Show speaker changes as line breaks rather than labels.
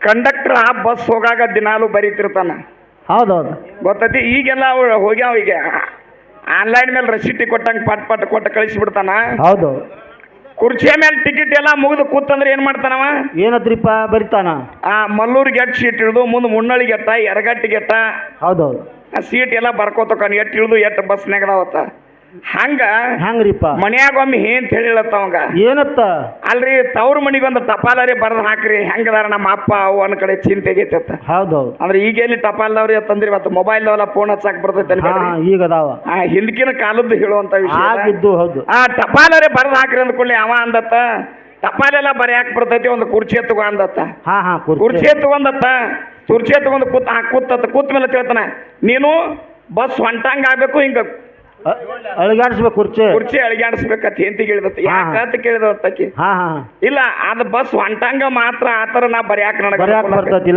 Conductor ಆ bus ಹೋಗಾಗ ದಿನಾಲು ಬರೀತಿರ್ತಾನ.
ಹೌದೌದು.
ಗೊತ್ತೈತಿ. ಈಗೆಲ್ಲ ಅವ್ರು ಹೋಗ್ಯಾವ, ಈಗ ಆನ್ಲೈನ್ ಮೇಲೆ ರಸೀಟಿ ಕೊಟ್ಟಂಗೆ ಪಟ್ ಕೊಟ್ಟು ಕಳಿಸಿಬಿಡ್ತಾನ.
ಹೌದು.
ಕುರ್ಚಿಯ ಮೇಲೆ ಟಿಕೆಟ್ ಎಲ್ಲ ಮುಗಿದು ಕೂತಂದ್ರೆ ಏನ್ ಮಾಡ್ತಾನವ?
ಏನದ್ರಿಪ್ಪ ಬರಿತಾನ.
ಮಲ್ಲೂರಿಗೆ ಎಟ್ ಸೀಟ್ ಇಳಿದು ಮುಂದೆ ಮುನ್ನಳಿಗೆ ಎಟ್ಟ, ಎರಗಟ್ಟಿಗೆ ಎಟ್ಟ,
ಹೌದೌದು.
ಸೀಟ್ ಎಲ್ಲ ಬರ್ಕೋತಕ್ಕ ಎಟ್ ಇಳಿದು ಎಟ್ ಬಸ್ನಾಗ ಅದಾವತ್ತ.
ಹಂಗ್ರಿಪ್ಪ
ಮನ್ಯಾಗ ಒಮ್ಮೆ ಅಂತ ಹೇಳಿಳತ್ತವಂಗ.
ಏನತ್ತ?
ಅಲ್ರಿ ತವ್ರ ಮನಿಗೊಂದು ಟಪಾಲರಿ ಬರ್ದು ಹಾಕ್ರಿ, ಹೆಂಗದಾರ ನಮ್ಮ ಅಪ್ಪ ಅವು ಅನ್ನ ಕಡೆ ಚಿಂತೆಗೈತ.
ಹೌದೌದು.
ಅಂದ್ರೆ ಈಗ ಎಲ್ಲಿ ಟಪಾಲ್ದವ್ರಿ ಅಂತಂದ್ರಿ, ಇವತ್ತು ಮೊಬೈಲ್ದವಲ್ಲ ಫೋನ್ ಹಚ್ಚಾಕ್ ಬರ್ತೈತೆ.
ಈಗ ಅದಾವ
ಹಿಂದಕಿನ ಕಾಲದ್ದು ಹೇಳುವಂತ ವಿಷಯ.
ಹೌದು.
ಟಪಾಲರಿ ಬರ್ದು ಹಾಕ್ರಿ ಅಂದ್ಕೊಳ್ಳಿ ಅವ ಅಂದತ್ತ. ಟಪಾಲೆಲ್ಲ ಬರ್ಯಾಕ್ ಬರ್ತೈತಿ, ಒಂದು ಕುರ್ಚಿ ತಗೋ ಅಂದತ್ತ. ಕುರ್ಚಿ ತಗೊಂಡತ್ತ. ಕುರ್ಚಿ ತಗೊಂಡು ಕೂತ್ ಮೇಲೆ ತಿಳ್ತಾನ, ನೀನು ಬಸ್ ಹೊಂಟಂಗ ಆಗ್ಬೇಕು, ಹಿಂಗ
ಅಳಿಗಾಡಿಸ್ಬೇಕು,
ಕುರ್ಚಿ ಅಳಿಗಾಡಿಸ್ಬೇಕಂತ ಹೆಂತಿ ಕೇಳಿದತ್ತ. ಯಾಕಂತ ಕೇಳಿದತ್ತಕ್ಕೆ, ಇಲ್ಲ ಅದು ಬಸ್ ಹೊಂಟಂಗ ಮಾತ್ರ ಆತರ ನಾ ಬರ್ಯಾಕ ನನಗೆ
ಬರ್ತೈತಿ.